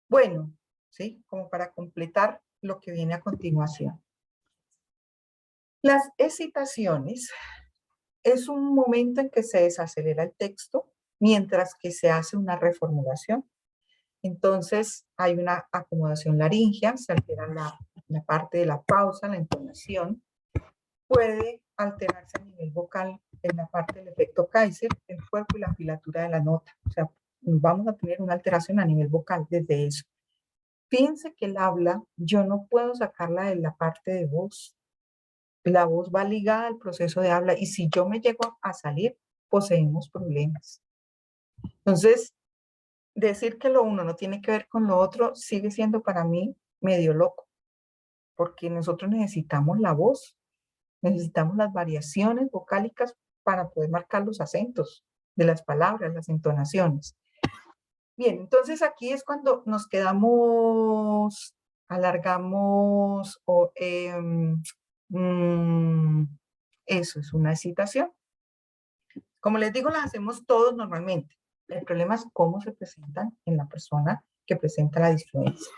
bueno, ¿sí? Como para completar lo que viene a continuación. Las excitaciones es un momento en que se desacelera el texto mientras que se hace una reformulación. Entonces hay una acomodación laringea, se altera la parte de la pausa, la entonación. Puede alterarse a nivel vocal en la parte del efecto Kaiser, el cuerpo y la filatura de la nota. O sea, vamos a tener una alteración a nivel vocal desde eso. Fíjense que el habla, yo no puedo sacarla de la parte de voz. La voz va ligada al proceso de habla y si yo me llego a salir, poseemos problemas. Entonces, decir que lo uno no tiene que ver con lo otro sigue siendo para mí medio loco, porque nosotros necesitamos la voz, necesitamos las variaciones vocálicas para poder marcar los acentos de las palabras, las entonaciones. Bien, entonces aquí es cuando nos quedamos, alargamos o eso es una excitación. Como les digo, las hacemos todos normalmente. El problema es cómo se presentan en la persona que presenta la disfluencia.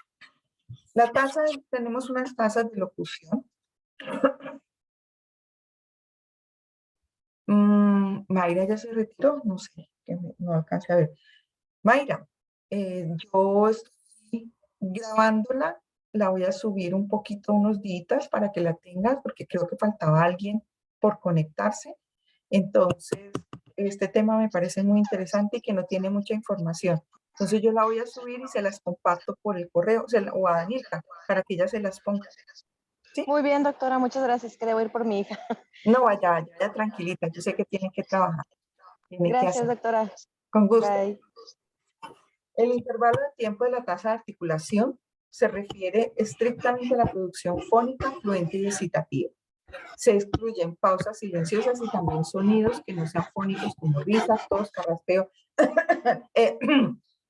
La tasa, tenemos unas tasas de locución. Mayra ya se retiró, no sé, que no alcancé a ver. Mayra, yo estoy grabándola, la voy a subir un poquito, unos días para que la tengas, porque creo que faltaba alguien por conectarse. Entonces, este tema me parece muy interesante y que no tiene mucha información. Entonces yo la voy a subir y se las comparto por el correo, o a Daniela, para que ella se las ponga. ¿Sí? Muy bien, doctora, muchas gracias, que debo ir por mi hija. No, vaya tranquilita, yo sé que tiene que trabajar. Tiene Gracias, que hacer. doctora. Con gusto. Bye. El intervalo de tiempo de la tasa de articulación se refiere estrictamente a la producción fónica, fluente y excitativa. Se excluyen pausas silenciosas y también sonidos que no sean fónicos como risas, tos, carraspeo.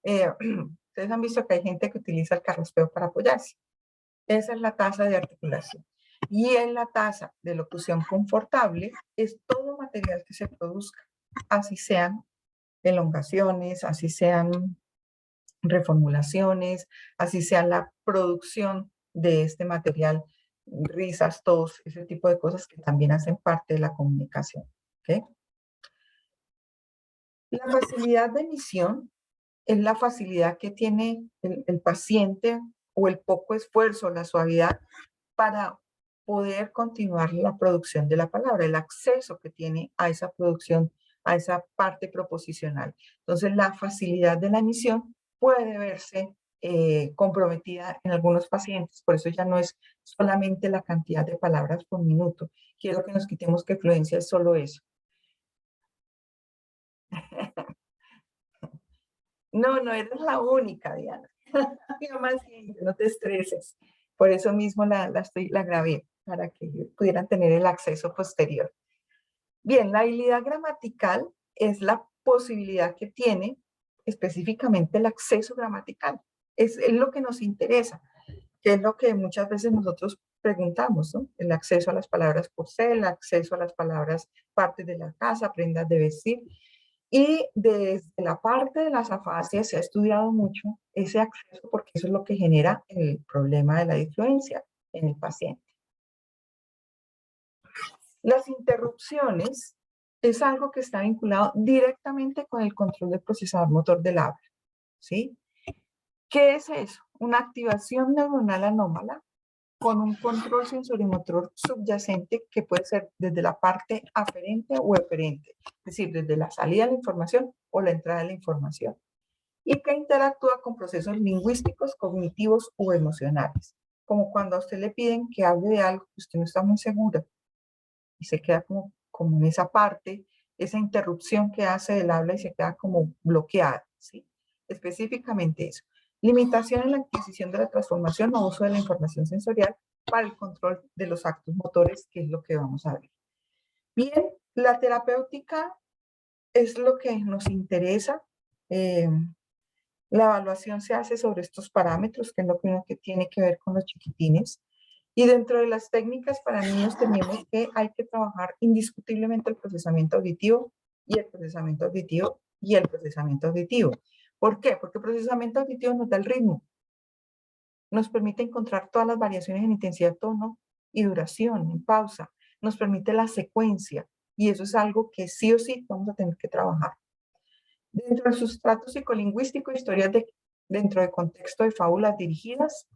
Se Ustedes han visto que hay gente que utiliza el carraspeo para apoyarse. Esa es la tasa de articulación. Y en la tasa de locución confortable es todo material que se produzca, así sean elongaciones, así sean reformulaciones, así sea la producción de este material, risas, tos, ese tipo de cosas que también hacen parte de la comunicación. ¿Okay? La facilidad de emisión es la facilidad que tiene el paciente o el poco esfuerzo, la suavidad para poder continuar la producción de la palabra, el acceso que tiene a esa producción, a esa parte proposicional. Entonces, la facilidad de la emisión puede verse comprometida en algunos pacientes, por eso ya no es solamente la cantidad de palabras por minuto. Quiero que nos quitemos que fluencia es solo eso. No, no eres la única, Diana. No te estreses. Por eso mismo la grabé, para que pudieran tener el acceso posterior. Bien, la habilidad gramatical es la posibilidad que tiene específicamente el acceso gramatical. Es lo que nos interesa, que es lo que muchas veces nosotros preguntamos, ¿no? El acceso a las palabras por ser, el acceso a las palabras partes de la casa, prendas de vestir. Y desde la parte de las afasias se ha estudiado mucho ese acceso porque eso es lo que genera el problema de la disfluencia en el paciente. Las interrupciones es algo que está vinculado directamente con el control del procesador motor del habla, ¿sí? ¿Qué es eso? Una activación neuronal anómala con un control sensorimotor subyacente que puede ser desde la parte aferente o eferente, es decir, desde la salida de la información o la entrada de la información, y que interactúa con procesos lingüísticos, cognitivos o emocionales, como cuando a usted le piden que hable de algo que usted no está muy segura y se queda como en esa parte, esa interrupción que hace del habla y se queda como bloqueada, ¿sí? Específicamente eso. Limitación en la adquisición de la transformación o uso de la información sensorial para el control de los actos motores, que es lo que vamos a ver. Bien, la terapéutica es lo que nos interesa. La evaluación se hace sobre estos parámetros, que es lo primero que tiene que ver con los chiquitines. Y dentro de las técnicas para niños tenemos que hay que trabajar indiscutiblemente el procesamiento auditivo y el procesamiento auditivo y el procesamiento auditivo. ¿Por qué? Porque el procesamiento auditivo nos da el ritmo. Nos permite encontrar todas las variaciones en intensidad, tono y duración, en pausa. Nos permite la secuencia. Y eso es algo que sí o sí vamos a tener que trabajar. Dentro del sustrato psicolingüístico, historias dentro del contexto de fábulas dirigidas.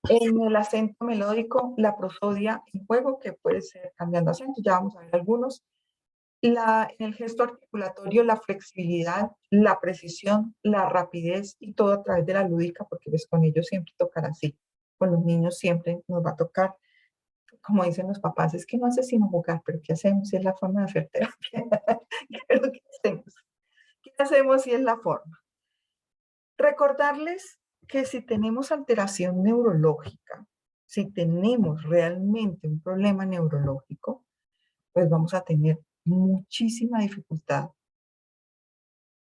En el acento melódico, la prosodia en juego, que puede ser cambiando acento, ya vamos a ver algunos. En el gesto articulatorio, la flexibilidad, la precisión, la rapidez y todo a través de la lúdica, porque pues con ellos siempre tocará así. Con los niños siempre nos va a tocar, como dicen los papás, es que no hace sino jugar, pero ¿qué hacemos si es la forma de hacer terapia? ¿Qué es lo que hacemos? ¿Qué hacemos si es la forma? Recordarles que si tenemos alteración neurológica, si tenemos realmente un problema neurológico, pues vamos a tener muchísima dificultad.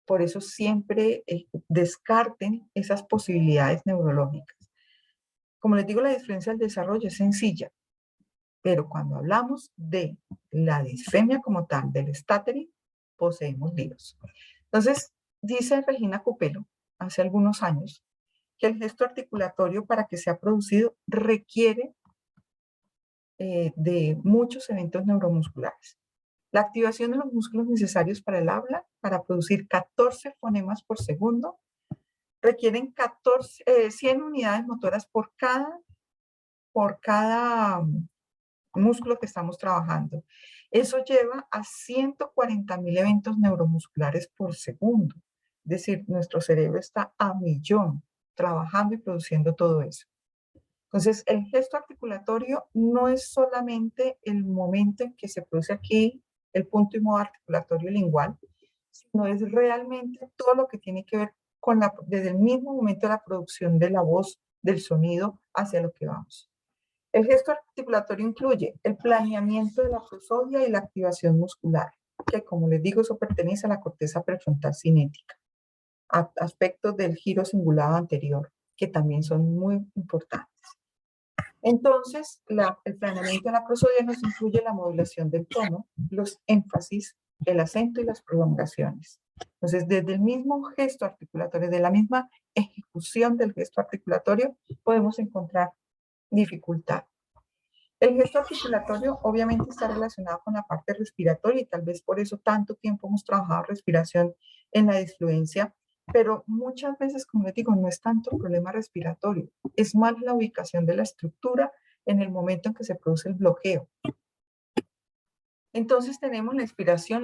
Por eso siempre descarten esas posibilidades neurológicas. Como les digo, la diferencia del desarrollo es sencilla, pero cuando hablamos de la disfemia como tal, del stuttering, poseemos líos. Entonces, dice Regina Cupelo, hace algunos años, que el gesto articulatorio para que sea producido requiere de muchos eventos neuromusculares. La activación de los músculos necesarios para el habla, para producir 14 fonemas por segundo, requieren 100 unidades motoras por cada músculo que estamos trabajando. Eso lleva a 140.000 eventos neuromusculares por segundo. Es decir, nuestro cerebro está a millón trabajando y produciendo todo eso. Entonces, el gesto articulatorio no es solamente el momento en que se produce aquí el punto y modo articulatorio lingual, sino es realmente todo lo que tiene que ver con desde el mismo momento de la producción de la voz, del sonido, hacia lo que vamos. El gesto articulatorio incluye el planeamiento de la prosodia y la activación muscular, que como les digo, eso pertenece a la corteza prefrontal cinética. aspectos del giro cingulado anterior, que también son muy importantes. Entonces, el planeamiento de la prosodia nos incluye la modulación del tono, los énfasis, el acento y las prolongaciones. Entonces, desde el mismo gesto articulatorio, de la misma ejecución del gesto articulatorio, podemos encontrar dificultad. El gesto articulatorio obviamente está relacionado con la parte respiratoria y tal vez por eso tanto tiempo hemos trabajado respiración en la disfluencia, pero muchas veces, como les digo, no es tanto el problema respiratorio, es más la ubicación de la estructura en el momento en que se produce el bloqueo. Entonces tenemos la expiración,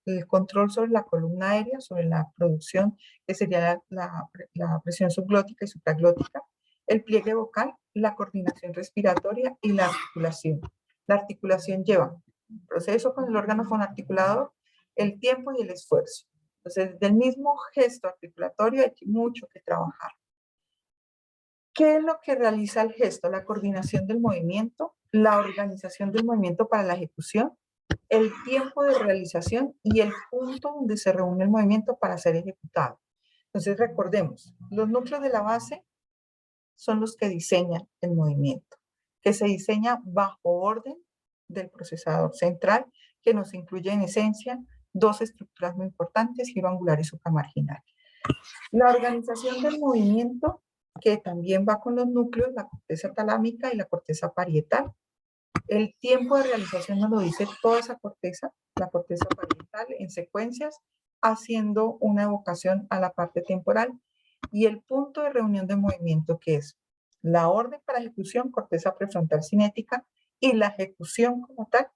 el control sobre la columna aérea, sobre la producción, que sería la presión subglótica y supraglótica, el pliegue vocal, la coordinación respiratoria y la articulación. La articulación lleva el proceso con el órgano fonoarticulador, el tiempo y el esfuerzo. Entonces, del mismo gesto articulatorio hay mucho que trabajar. ¿Qué es lo que realiza el gesto? La coordinación del movimiento, la organización del movimiento para la ejecución, el tiempo de realización y el punto donde se reúne el movimiento para ser ejecutado. Entonces, recordemos, los núcleos de la base son los que diseñan el movimiento, que se diseña bajo orden del procesador central, que nos incluye en esencia dos estructuras muy importantes, giro angular y supramarginal. La organización del movimiento, que también va con los núcleos, la corteza talámica y la corteza parietal. El tiempo de realización nos lo dice toda esa corteza, la corteza parietal en secuencias, haciendo una evocación a la parte temporal. Y el punto de reunión de movimiento, que es la orden para ejecución, corteza prefrontal cinética, y la ejecución como tal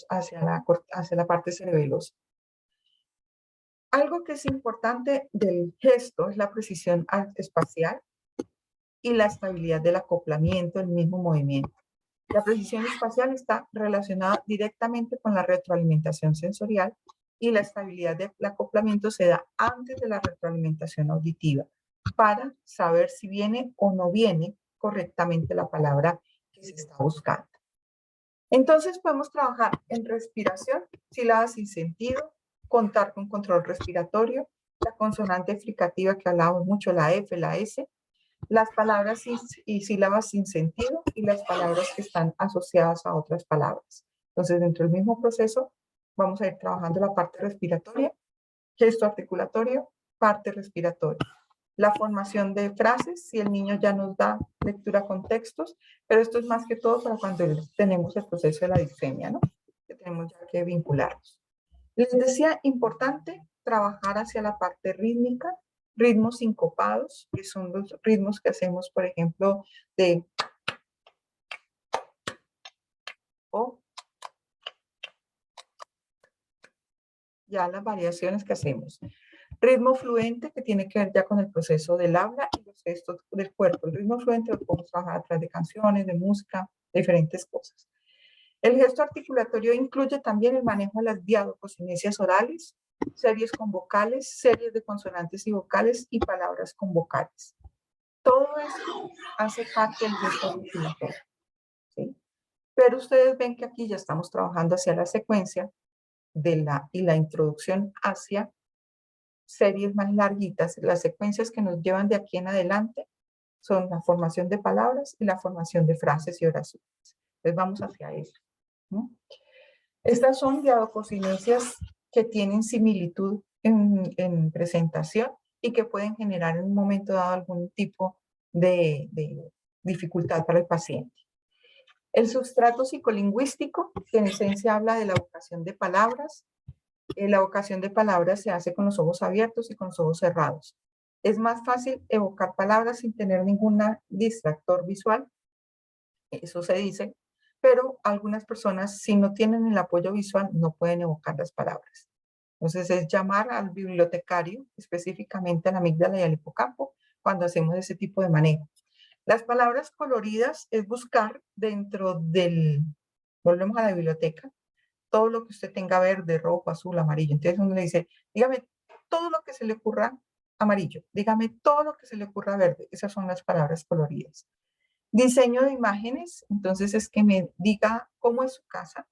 hacia la parte cerebelosa. Algo que es importante del gesto es la precisión espacial y la estabilidad del acoplamiento del mismo movimiento. La precisión espacial está relacionada directamente con la retroalimentación sensorial y la estabilidad del acoplamiento se da antes de la retroalimentación auditiva para saber si viene o no viene correctamente la palabra que se está buscando. Entonces podemos trabajar en respiración, sílabas sin sentido, contar con control respiratorio, la consonante fricativa que hablamos mucho, la F, la S, las palabras y sílabas sin sentido y las palabras que están asociadas a otras palabras. Entonces, dentro del mismo proceso, vamos a ir trabajando la parte respiratoria, gesto articulatorio, parte respiratoria. La formación de frases, si el niño ya nos da lectura con textos, pero esto es más que todo para cuando tenemos el proceso de la disfemia, ¿no? Que tenemos ya que vincularnos. Les decía, importante trabajar hacia la parte rítmica, ritmos sincopados, que son los ritmos que hacemos, por ejemplo, de o, ya las variaciones que hacemos. Ritmo fluente, que tiene que ver ya con el proceso del habla y los gestos del cuerpo. El ritmo fluente lo podemos trabajar a través de canciones, de música, de diferentes cosas. El gesto articulatorio incluye también el manejo de las diadococinesias orales, series con vocales, series de consonantes y vocales y palabras con vocales. Todo esto hace parte del gesto articulatorio, ¿sí? Pero ustedes ven que aquí ya estamos trabajando hacia la secuencia y la introducción hacia series más larguitas. Las secuencias que nos llevan de aquí en adelante son la formación de palabras y la formación de frases y oraciones. Entonces vamos hacia eso, ¿no? Estas son diadococinesias que tienen similitud en presentación y que pueden generar en un momento dado algún tipo de dificultad para el paciente. El sustrato psicolingüístico, que en esencia habla de la evocación de palabras. La evocación de palabras se hace con los ojos abiertos y con los ojos cerrados. Es más fácil evocar palabras sin tener ningún distractor visual, eso se dice, pero algunas personas, si no tienen el apoyo visual, no pueden evocar las palabras. Entonces es llamar al bibliotecario, específicamente a la amígdala y al hipocampo, cuando hacemos ese tipo de manejo. Las palabras coloridas es buscar dentro del, volvemos a la biblioteca, todo lo que usted tenga verde, rojo, azul, amarillo. Entonces uno le dice, dígame todo lo que se le ocurra amarillo, dígame todo lo que se le ocurra verde. Esas son las palabras coloridas. Diseño de imágenes, entonces es que me diga cómo es su casa,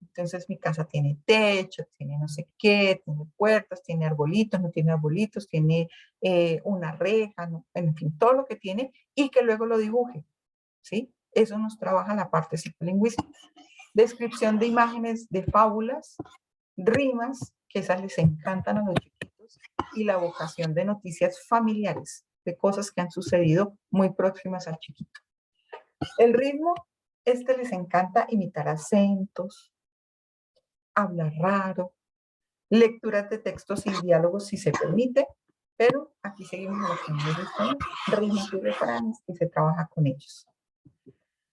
Entonces mi casa tiene techo, tiene no sé qué, tiene puertas, tiene arbolitos, no tiene arbolitos, tiene una reja, ¿no? En fin, todo lo que tiene y que luego lo dibuje, ¿sí? Eso nos trabaja la parte psicolingüística. Descripción de imágenes de fábulas, rimas, que esas les encantan a los chiquitos, y la vocación de noticias familiares, de cosas que han sucedido muy próximas al chiquito. El ritmo, les encanta imitar acentos, hablar raro, lecturas de textos y diálogos si se permite, pero aquí seguimos en los primeros de español, ritmos y refranes que se trabaja con ellos.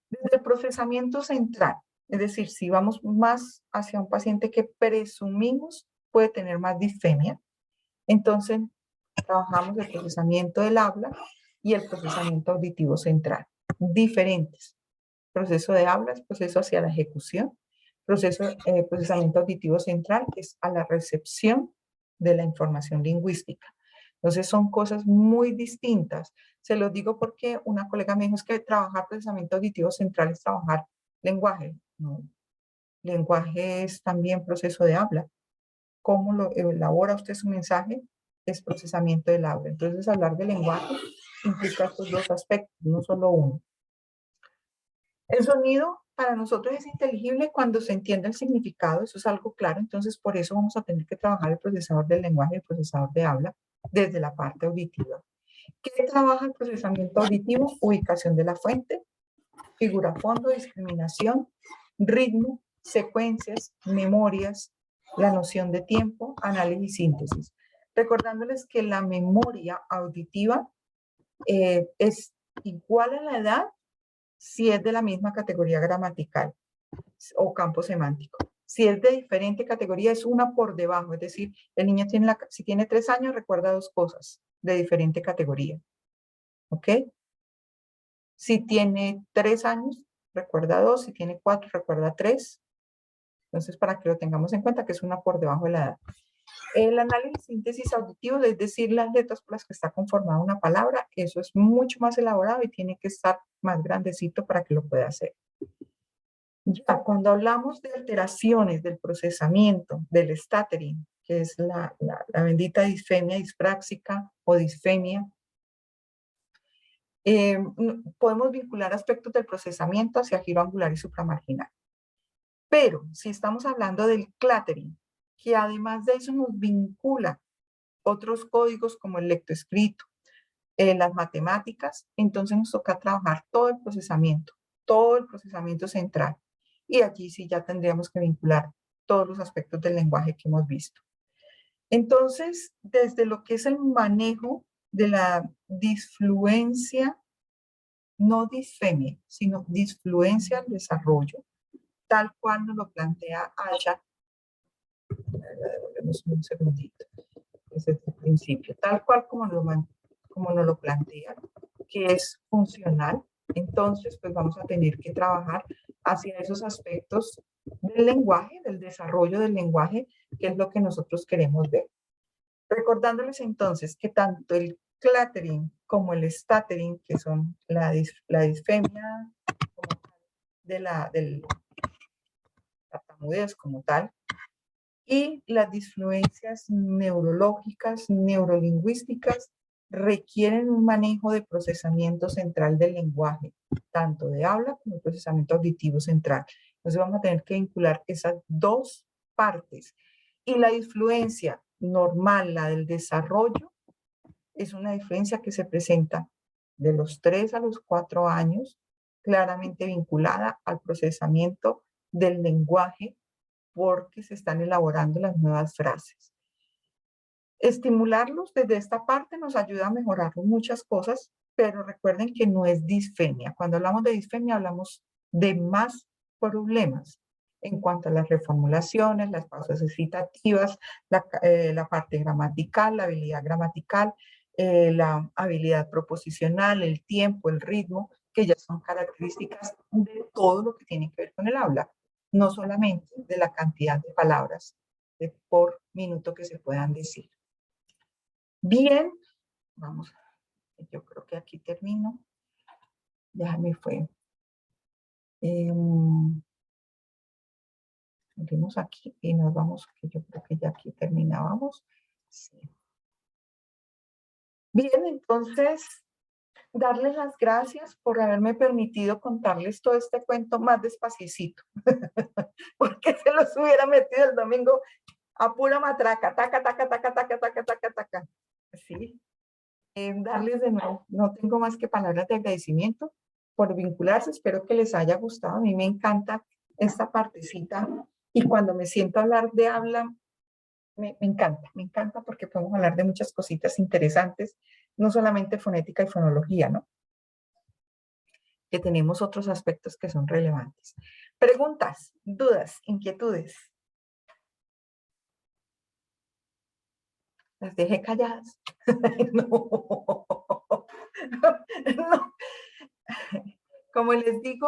Desde el procesamiento central, es decir, si vamos más hacia un paciente que presumimos puede tener más disfemia, entonces trabajamos el procesamiento del habla y el procesamiento auditivo central, diferentes. Proceso de habla es proceso hacia la ejecución, procesamiento auditivo central es a la recepción de la información lingüística. Entonces son cosas muy distintas. Se los digo porque una colega me dijo es que trabajar procesamiento auditivo central es trabajar lenguaje. No, lenguaje es también proceso de habla. ¿Cómo lo elabora usted su mensaje? Es procesamiento del habla. Entonces hablar de lenguaje implica estos dos aspectos, no solo uno. El sonido para nosotros es inteligible cuando se entiende el significado, eso es algo claro, entonces por eso vamos a tener que trabajar el procesador del lenguaje y el procesador de habla desde la parte auditiva. ¿Qué trabaja el procesamiento auditivo? Ubicación de la fuente, figura fondo, discriminación, ritmo, secuencias, memorias, la noción de tiempo, análisis y síntesis. Recordándoles que la memoria auditiva es igual a la edad si es de la misma categoría gramatical o campo semántico. Si es de diferente categoría, es una por debajo. Es decir, el niño tiene si tiene 3 años, recuerda 2 cosas de diferente categoría. ¿Ok? Si tiene 3 años, recuerda 2. Si tiene 4, recuerda 3. Entonces, para que lo tengamos en cuenta, que es una por debajo de la edad. El análisis síntesis auditivo, es decir, las letras por las que está conformada una palabra, eso es mucho más elaborado y tiene que estar más grandecito para que lo pueda hacer. Ya, cuando hablamos de alteraciones del procesamiento, del stuttering, que es la bendita disfemia dispráxica o disfemia, podemos vincular aspectos del procesamiento hacia giro angular y supramarginal. Pero si estamos hablando del clattering, que además de eso nos vincula otros códigos como el lectoescrito, las matemáticas, entonces nos toca trabajar todo el procesamiento central. Y allí sí ya tendríamos que vincular todos los aspectos del lenguaje que hemos visto. Entonces, desde lo que es el manejo de la disfluencia, no disfemia, sino disfluencia al desarrollo, tal cual nos lo plantea Asha. Devolvemos un segundito. Ese es el principio. Tal cual como nos lo plantea, que es funcional, entonces pues vamos a tener que trabajar hacia esos aspectos del lenguaje, del desarrollo del lenguaje, que es lo que nosotros queremos ver. Recordándoles entonces que tanto el clattering como el stuttering, que son la disfemia como tal, del tartamudez como tal, y las disfluencias neurológicas, neurolingüísticas, requieren un manejo de procesamiento central del lenguaje, tanto de habla como procesamiento auditivo central. Entonces vamos a tener que vincular esas dos partes. Y la disfluencia normal, la del desarrollo, es una disfluencia que se presenta de los 3 a los 4 años, claramente vinculada al procesamiento del lenguaje porque se están elaborando las nuevas frases. Estimularlos desde esta parte nos ayuda a mejorar muchas cosas, pero recuerden que no es disfemia. Cuando hablamos de disfemia hablamos de más problemas en cuanto a las reformulaciones, las pausas excitativas, la parte gramatical, la habilidad gramatical, la habilidad proposicional, el tiempo, el ritmo, que ya son características de todo lo que tiene que ver con el habla, no solamente de la cantidad de palabras por minuto que se puedan decir. Bien, vamos, yo creo que aquí termino. Ya me fue. Seguimos aquí y nos vamos, que yo creo que ya aquí terminábamos. Sí. Bien, entonces, darles las gracias por haberme permitido contarles todo este cuento más despacito, porque se los hubiera metido el domingo a pura matraca, taca, taca, taca, taca, taca, taca, taca. Sí. Darles de nuevo, no tengo más que palabras de agradecimiento por vincularse, espero que les haya gustado, a mí me encanta esta partecita y cuando me siento a hablar de habla, me encanta porque podemos hablar de muchas cositas interesantes, no solamente fonética y fonología, ¿no? Que tenemos otros aspectos que son relevantes. Preguntas, dudas, inquietudes. Las dejé calladas. No. No. Como les digo,